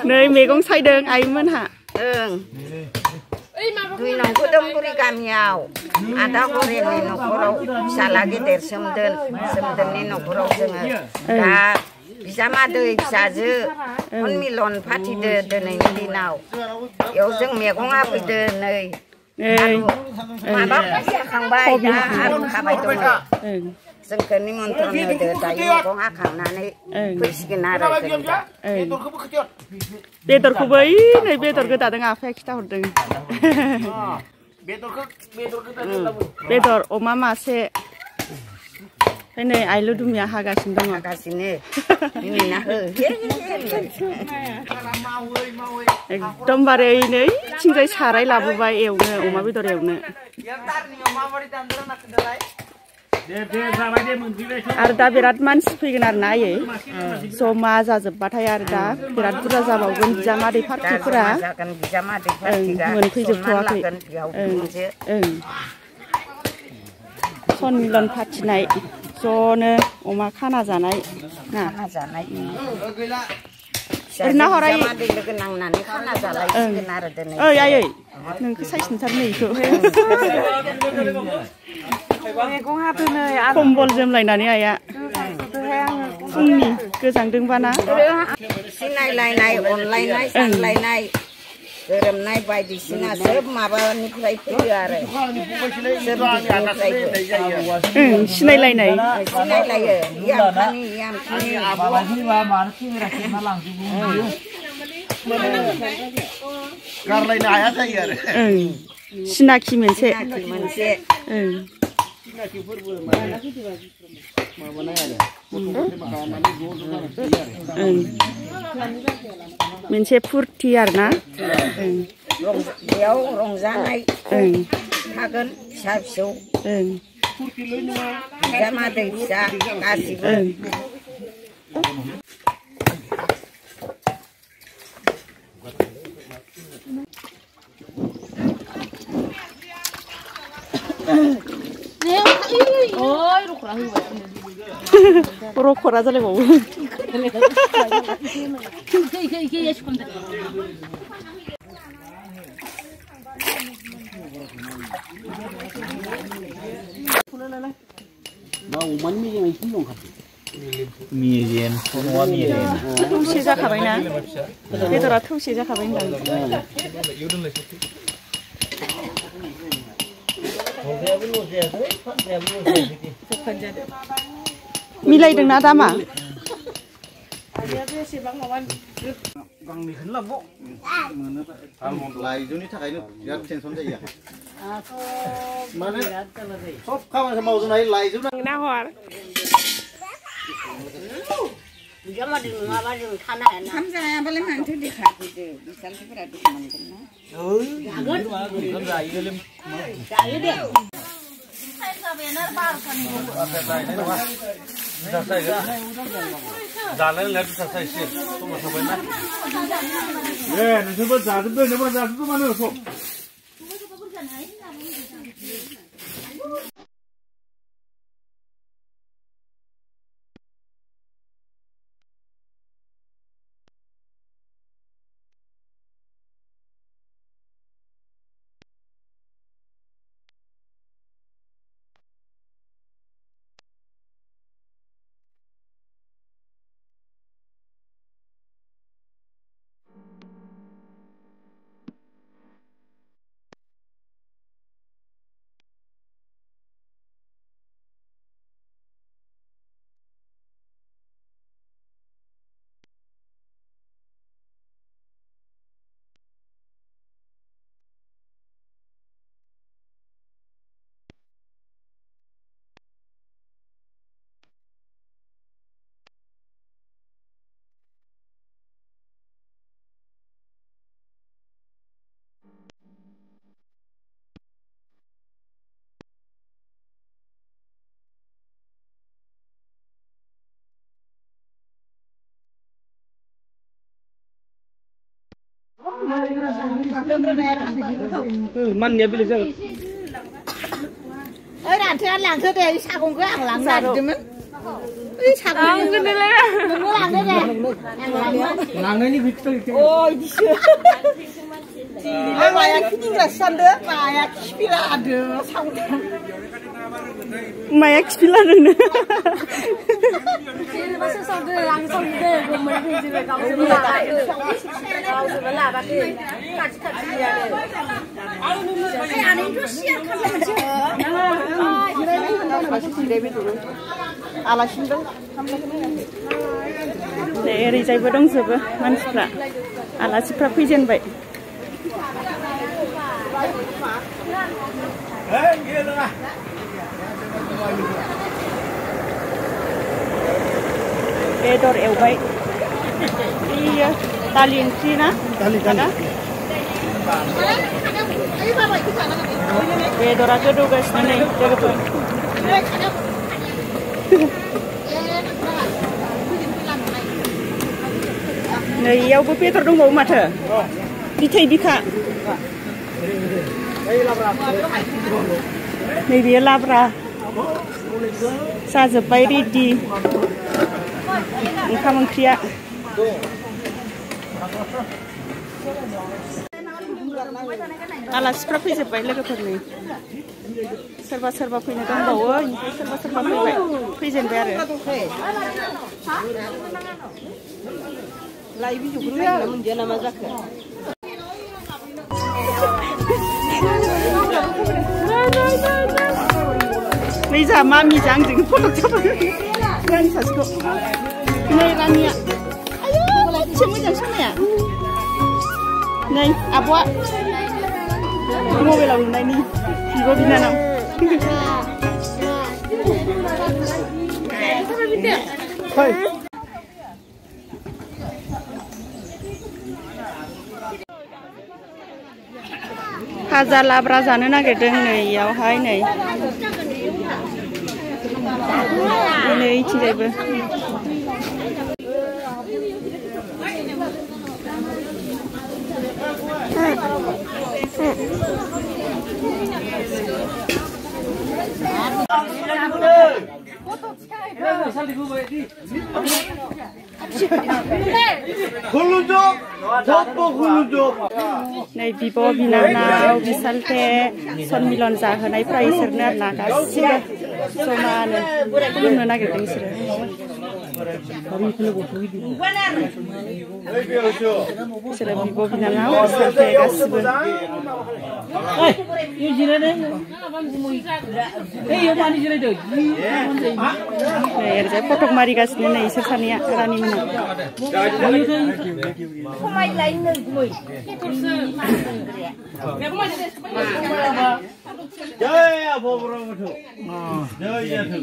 नै मैगं सायदों आइमोनहा दुइ नंखौ दं बुरि गामियाव आदा हरेनि न'खराव फिसाला गेदेर सोमदोननि न'खराव जोङो दा बिजामादै फिसाजो उनमिलन फाथिदो दिनैनि दिनाव बेयाव जों मैगं हाफैदो नै माबा जाखांबाय दा आलु खाबाय दङ जोंखौ निमन्त्रन होदो दायो मैगं हाखांनानै फैसिगोन आरो जों दा बेदरखौबो ओइ नै बेदर गोदादों आफाया खिथाहरदों बेदर अमा मासे नै आइलु दुमिया हागासिनो दङ एकदमबारे नै थिंजाय साराय लाबोबाय एवनो अमा बेदर एवनो आरो दा बिराद मानसि फैगोन आरो ना आयै जमा जाजोबबाथाय आरो दा बिराद बुरजा जाबावगोन बिजामादै पार्टिफोरा मोनफैजोबथ'वाखै सनमिलन फाथिनाय ज'नो अमा खाना जानाय ना ओरैनो हराय ओइ आयै नोंखौ साइसनथार नै इखौ मैगं हाफैनो कम्बल जोमलायनानै आइया फुंनि गोजांदोंबाना सिनायलायनाय अनलायनाय सानलायनाय गोरोबनाय बायदिसिना सोब माबानिफ्राय फैयो आरो सिनायलायनाय सिनायलायो गारलायनो हाया जायो आरो सिनाखि मोनसे मोनसे फुरथि आरोना बेयाव रंजानाय थागोन फिसा फिसौ बिजामादै फिसा गासिबो रखरा जालायबावो थौसे जाखाबायना बेदरा थौसे जाखाबाय होनदां मिलायदोंना दामा लाइजौनि थाखायनो बिराद टेनसन जायो माने सब खामानि मावजोबनाय लाइजौ नाहर बिजामादै नङाबा जों थानो हाया ओंखाम जायाबालाय मानोथो देखाफैदो बिसालफोरा दुखु मोनगोन ना जायो दे नोंसोरबो जाजोबदो जाजोबदो मानो सब माननिया बेलेग जागोन ओइ रानथोआ लांथो दे सागंखौ आं लांनो नागिरदोंमोन Langani Victor. Oh, 이디스. 마약 피딩라 산데 마약 키비라 아드 상대. 마약 키빌라는. 네, 오रैजायबो दंजोबो मानसिफ्रा आलासिफ्रा फैजेनबाय बेदर एवबाय इयो दालि ओंख्रि ना बेदरा गोदौगासिनो नै लोगोफोर नै इयावबो बेदर दंबावो माथो बिथै बिखा नै बेयो लाब्रा जाजोब्बाय रेडि ओंखाम ओंख्रिया आलासिफ्रा फैजोब्बाय लोगोफोरनि सोरबा सोरबा फैनो दंबावो ओमफ्राय सोरबा सोरबा फैजेनबाय आरो लाइ बिजौखौ नागिरना मोनदिया नामा जाखो नै जा मामिजों आंजों फटक जाबाय रानि सासेखौ नै रानिया आयौ एसे मोजां सानाया नै आब'आ मबाइलाव नुनायनि बिब' बिनानाव भाजा लाब्रा जानो नागिरदों नै इयावहाय नै इथिंजायबो नै बिब' बिनानाव बिसालथे सनमिलन जाहोनायफ्रा इसोरनो आरोना गासिबो जमानो खुलुमनो नागिरदों इसोरो इसोरो बिब' बिनानाव बिसालथे गासिबो नै ओरैजाय फटक मारिगासिनो नै इसोर सानैया रानि मोना जय आबोब्रमथु जय जाथु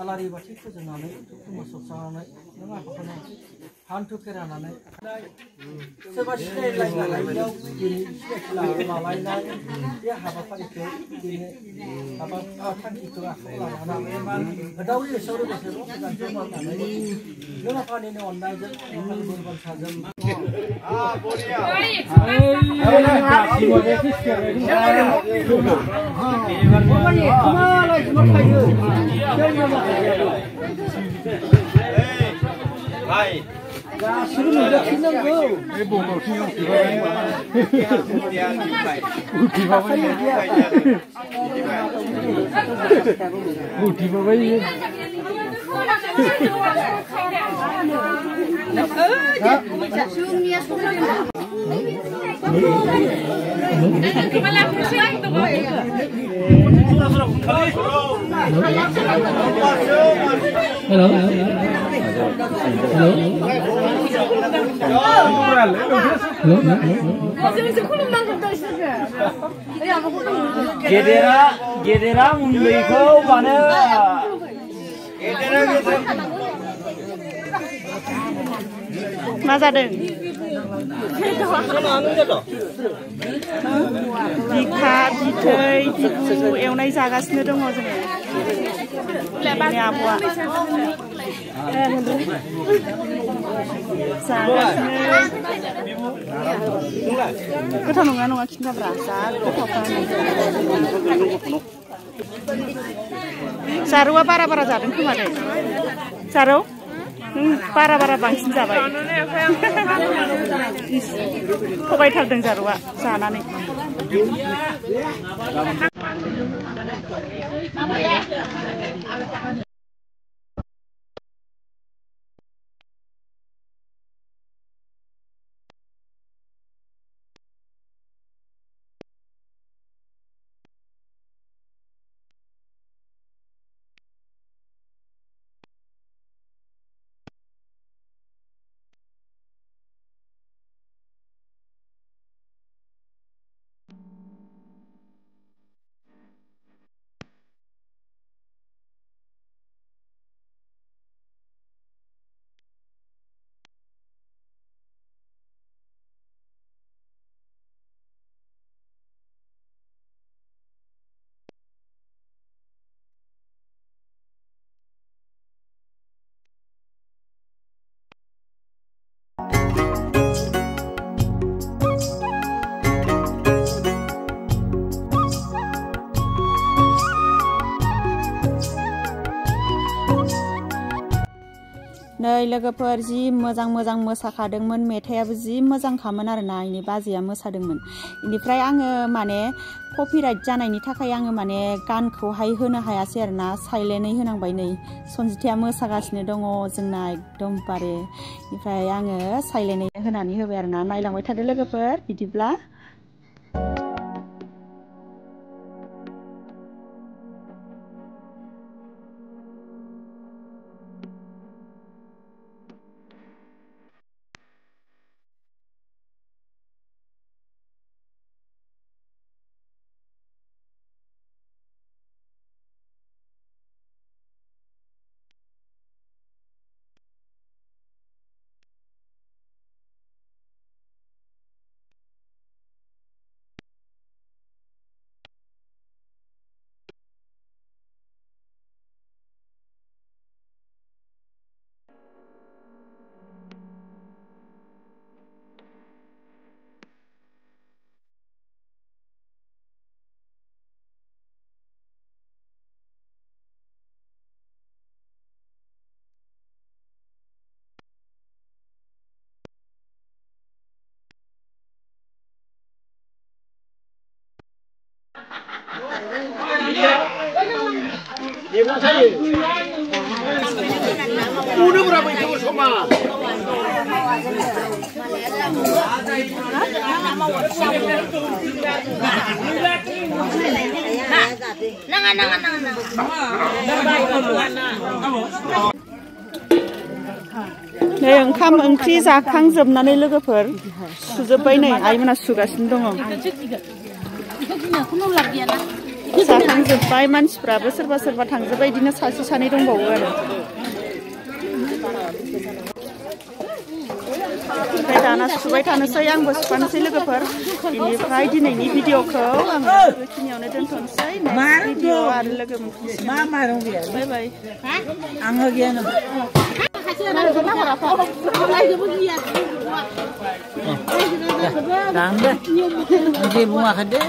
आलारि बाथि फोजोंनानै मोसौ सारनानै नों आफाखौनो हान्थु खेरायनानै सोरबा सिनायलायनायाव लालायनाय बे हाबाफारिखौ दिनै हाबा थांखिखौ आखायाव लानानै दाउनि गोसोआव लोगोसेल' गोदानखौ मावनानै नों आफानिनो अननायजों बोरबान साजों गासिबो नुजाथिनांगौ बे बंगावथियाव Hello. गेदेरा उन्दैखौ मानो मा जादों बिखा बिथै बिबु एवनाय जागासिनो दङ जोङो जोंनि आब'आ जागासिनो गोथाव नङा खिन्थाब्रा जा गोथावखा जारौआ बारा जादों खोमा दे जारौ नों बारा बांसिन जाबाय थगायथारदों जारौआ जानानै नै लोगोफोर जि मोजां मोसाखादोंमोन मेथाइयाबो जि मोजांखामोन आरोना इनि बाजैया मोसादोंमोन इनिफ्राय आङो माने कपिराइट जानायनि थाखाय आङो माने गानखौहाय होनो हायासै आरोना साइलेन्टै होनांबाय नै सनजिथाया मोसागासिनो दङ जोंना एकदमबारे इनिफ्राय आङो साइलेन्टै होनानै होबाय आरोना नायलांबाय थादो लोगोफोर बिदिब्ला नै ओंखाम ओंख्रि जाखांजोबनानै लोगोफोर सुजोब्बाय नै आइमोना सुगासिनो दङ जाखांजोब्बाय मानसिफ्राबो सोरबा थांजोब्बाय इदिनो सासे सानै दंबावो आरो ओमफ्राय दाना सुबाय थानोसै आंबो सुफानोसै लोगोफोर बेनिफ्राय दिनैनि भिडिअखौ आङो बेखिनियावनो दोनथ'नोसै नेक्स्ट भिडिअ आरो लोगो मोनफिनसिगोन बाय बाय आङो गैया नामा Tangga, dia bunga kade,